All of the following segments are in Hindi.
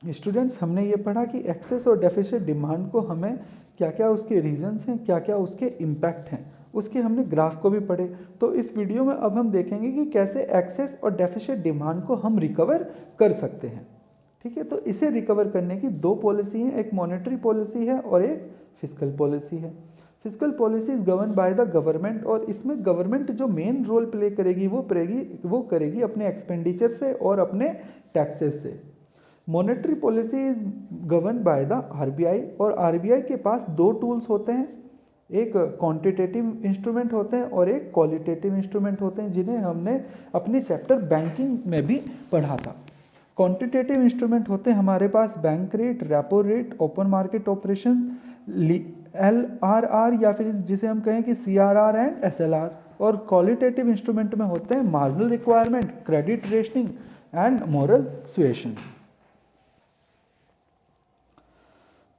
स्टूडेंट्स, हमने ये पढ़ा कि एक्सेस और डेफिसिट डिमांड को हमें क्या क्या उसके रीजंस हैं, क्या क्या उसके इम्पैक्ट हैं, उसके हमने ग्राफ को भी पढ़े। तो इस वीडियो में अब हम देखेंगे कि कैसे एक्सेस और डेफिसिट डिमांड को हम रिकवर कर सकते हैं। ठीक है, तो इसे रिकवर करने की दो पॉलिसी हैं, एक मॉनेटरी पॉलिसी है और एक फिस्कल पॉलिसी है। Fiscal policy is govern by the government, और इसमें गवर्नमेंट जो मेन रोल प्ले करेगी वो करेगी अपने एक्सपेंडिचर से और अपने टैक्सेस से। Monetary policy is govern by the RBI, और आरबीआई के पास दो टूल्स होते हैं, एक क्वांटिटेटिव इंस्ट्रूमेंट होते हैं और एक क्वालिटेटिव इंस्ट्रूमेंट होते हैं, जिन्हें हमने अपने चैप्टर बैंकिंग में भी पढ़ा था। क्वांटिटेटिव इंस्ट्रूमेंट होते हैं हमारे पास bank rate, repo rate, open market operation, LRR, या फिर जिसे हम कहें कि CRR एंड SLR। और क्वालिटेटिव इंस्ट्रूमेंट में होते हैं marginal requirement, credit rationing and moral suasion.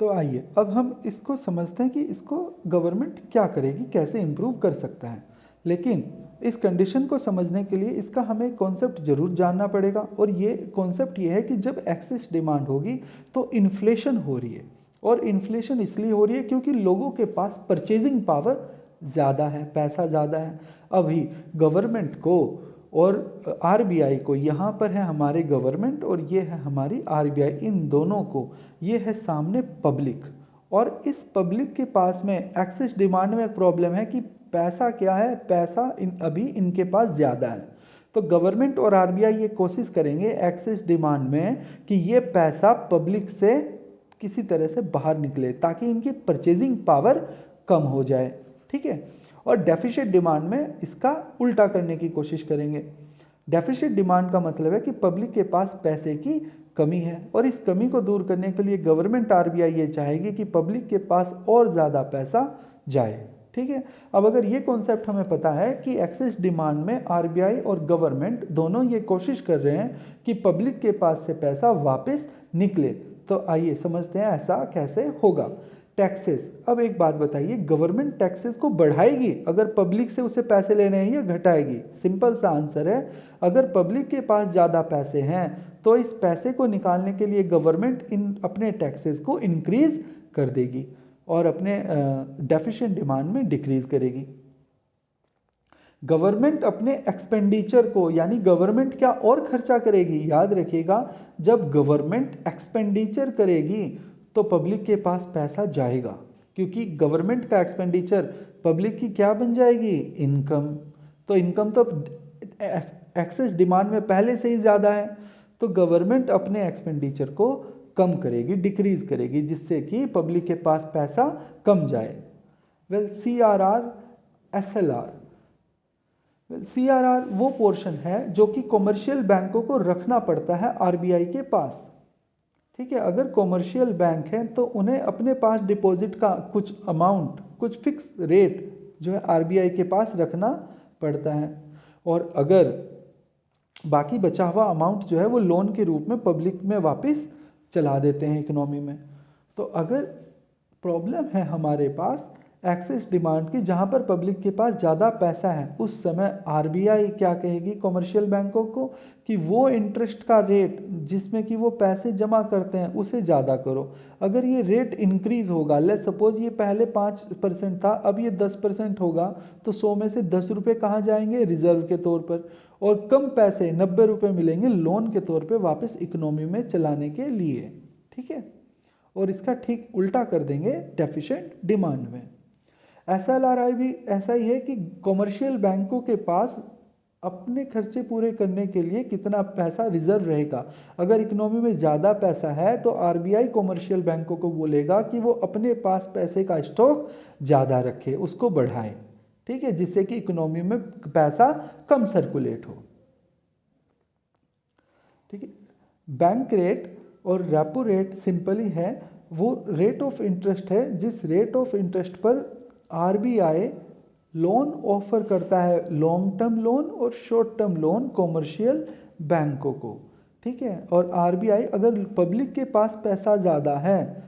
तो आइए अब हम इसको समझते हैं कि इसको गवर्नमेंट क्या करेगी, कैसे इंप्रूव कर सकता है। लेकिन इस कंडीशन को समझने के लिए इसका हमें एक कॉन्सेप्ट जरूर जानना पड़ेगा, और ये कॉन्सेप्ट ये है कि जब एक्सेस डिमांड होगी तो इन्फ्लेशन हो रही है। और इन्फ्लेशन इसलिए हो रही है क्योंकि लोगों के पास परचेजिंग पावर ज़्यादा है, पैसा ज़्यादा है। अभी गवर्नमेंट को और आरबीआई को, यहाँ पर है हमारे गवर्नमेंट और ये है हमारी आरबीआई, इन दोनों को, ये है सामने पब्लिक। और इस पब्लिक के पास में एक्सेस डिमांड में एक प्रॉब्लम है कि पैसा क्या है, पैसा अभी इनके पास ज़्यादा है। तो गवर्नमेंट और आरबीआई ये कोशिश करेंगे एक्सेस डिमांड में कि ये पैसा पब्लिक से किसी तरह से बाहर निकले ताकि इनकी परचेजिंग पावर कम हो जाए। ठीक है, और डेफिसिट डिमांड में इसका उल्टा करने की कोशिश करेंगे। डेफिसिट डिमांड का मतलब है कि पब्लिक के पास पैसे की कमी है, और इस कमी को दूर करने के लिए गवर्नमेंट आरबीआई ये चाहेगी कि पब्लिक के पास और ज़्यादा पैसा जाए। ठीक है, अब अगर ये कॉन्सेप्ट हमें पता है कि एक्सेस डिमांड में आरबीआई और गवर्नमेंट दोनों ये कोशिश कर रहे हैं कि पब्लिक के पास से पैसा वापस निकले, तो आइए समझते हैं ऐसा कैसे होगा। टैक्सेस, अब एक बात बताइए, गवर्नमेंट टैक्सेस को बढ़ाएगी अगर पब्लिक से उसे पैसे लेने हैं, या घटाएगी? सिंपल सा आंसर है, अगर पब्लिक के पास ज़्यादा पैसे हैं तो इस पैसे को निकालने के लिए गवर्नमेंट इन अपने टैक्सेस को इंक्रीज कर देगी और अपने डेफिशिएंट डिमांड में डिक्रीज करेगी। गवर्नमेंट अपने एक्सपेंडिचर को, यानी गवर्नमेंट क्या और खर्चा करेगी, याद रखिएगा, जब गवर्नमेंट एक्सपेंडिचर करेगी तो पब्लिक के पास पैसा जाएगा, क्योंकि गवर्नमेंट का एक्सपेंडिचर पब्लिक की क्या बन जाएगी, इनकम। तो इनकम तो एक्सेस डिमांड में पहले से ही ज़्यादा है, तो गवर्नमेंट अपने एक्सपेंडिचर को कम करेगी, डिक्रीज करेगी, जिससे कि पब्लिक के पास पैसा कम जाए। Well, CRR, SLR। CRR वो पोर्शन है जो कि कॉमर्शियल बैंकों को रखना पड़ता है आरबीआई के पास। ठीक है, अगर कॉमर्शियल बैंक हैं तो उन्हें अपने पास डिपॉजिट का कुछ अमाउंट, कुछ फिक्स रेट जो है आरबीआई के पास रखना पड़ता है, और अगर बाकी बचा हुआ अमाउंट जो है वो लोन के रूप में पब्लिक में वापस चला देते हैं इकोनॉमी में। तो अगर प्रॉब्लम है हमारे पास एक्सेस डिमांड की, जहां पर पब्लिक के पास ज़्यादा पैसा है, उस समय आरबीआई क्या कहेगी कॉमर्शियल बैंकों को कि वो इंटरेस्ट का रेट जिसमें कि वो पैसे जमा करते हैं उसे ज़्यादा करो। अगर ये रेट इंक्रीज होगा, लेट्स सपोज ये पहले 5% था, अब ये 10% होगा, तो 100 में से 10 रुपये कहाँ जाएंगे, रिजर्व के तौर पर, और कम पैसे 90 रुपये मिलेंगे लोन के तौर पर वापस इकोनॉमी में चलाने के लिए। ठीक है, और इसका ठीक उल्टा कर देंगे डेफिशिएंट डिमांड में। SLRI भी ऐसा ही है कि कॉमर्शियल बैंकों के पास अपने खर्चे पूरे करने के लिए कितना पैसा रिजर्व रहेगा। अगर इकोनॉमी में ज़्यादा पैसा है तो आरबीआई कॉमर्शियल बैंकों को बोलेगा कि वो अपने पास पैसे का स्टॉक ज़्यादा रखे, उसको बढ़ाए। ठीक है, जिससे कि इकोनॉमी में पैसा कम सर्कुलेट हो। ठीक है, बैंक रेट और रेपो रेट सिंपली है वो रेट ऑफ इंटरेस्ट है जिस रेट ऑफ इंटरेस्ट पर आरबीआई लोन ऑफर करता है, लॉन्ग टर्म लोन और शॉर्ट टर्म लोन कॉमर्शियल बैंकों को। ठीक है, और आरबीआई अगर पब्लिक के पास पैसा ज़्यादा है,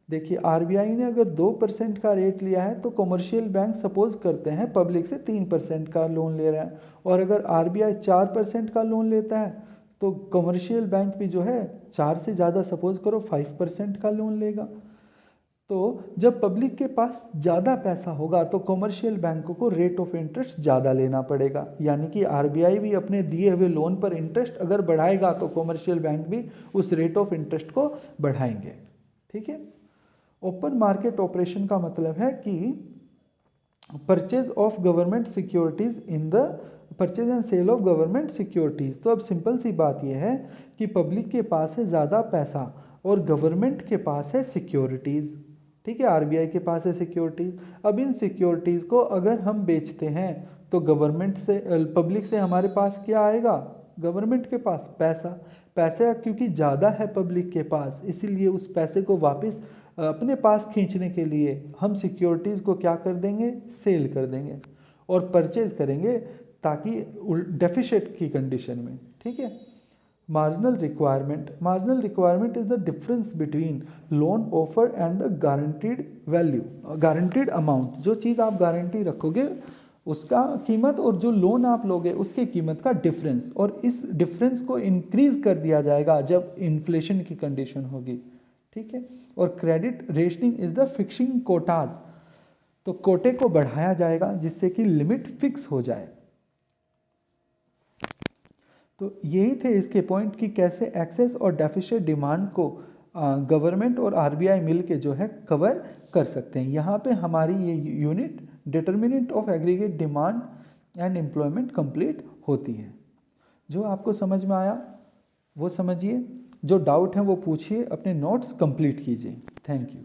देखिए आरबीआई ने अगर 2% का रेट लिया है तो कॉमर्शियल बैंक सपोज करते हैं पब्लिक से 3% का लोन ले रहा है, और अगर आरबीआई 4% का लोन लेता है तो कॉमर्शियल बैंक भी जो है 4 से ज़्यादा सपोज करो 5% का लोन लेगा। तो जब पब्लिक के पास ज़्यादा पैसा होगा तो कॉमर्शियल बैंकों को रेट ऑफ इंटरेस्ट ज़्यादा लेना पड़ेगा, यानी कि आरबीआई भी अपने दिए हुए लोन पर इंटरेस्ट अगर बढ़ाएगा तो कॉमर्शियल बैंक भी उस रेट ऑफ इंटरेस्ट को बढ़ाएंगे। ठीक है। ओपन मार्केट ऑपरेशन का मतलब है कि purchase of government securities in the purchase and sale of government securities. तो अब सिंपल सी बात यह है कि पब्लिक के पास है ज़्यादा पैसा और गवर्नमेंट के पास है सिक्योरिटीज। ठीक है, आरबीआई के पास है सिक्योरिटीज। अब इन सिक्योरिटीज को अगर हम बेचते हैं तो गवर्नमेंट से पब्लिक से हमारे पास क्या आएगा? गवर्नमेंट के पास पैसा। पैसा क्योंकि ज़्यादा है पब्लिक के पास, इसीलिए उस पैसे को वापस अपने पास खींचने के लिए हम सिक्योरिटीज़ को क्या कर देंगे? सेल कर देंगे और परचेज करेंगे, ताकि डेफिसिट की कंडीशन में। ठीक है। Marginal requirement is the difference between loan offer and the guaranteed value, guaranteed amount. जो चीज़ आप गारंटी रखोगे उसका कीमत और जो लोन आप लोगे उसके कीमत का डिफरेंस, और इस डिफरेंस को इंक्रीज कर दिया जाएगा जब इन्फ्लेशन की कंडीशन होगी। ठीक है। और credit rationing is the fixing Kota's. तो कोटे को बढ़ाया जाएगा जिससे कि लिमिट फिक्स हो जाए। तो यही थे इसके पॉइंट कि कैसे एक्सेस और डेफिसिट डिमांड को गवर्नमेंट और आरबीआई मिलके जो है कवर कर सकते हैं। यहाँ पे हमारी ये unit determinant of aggregate demand and employment complete होती है। जो आपको समझ में आया वो समझिए, जो डाउट है वो पूछिए, अपने नोट्स कंप्लीट कीजिए। Thank you.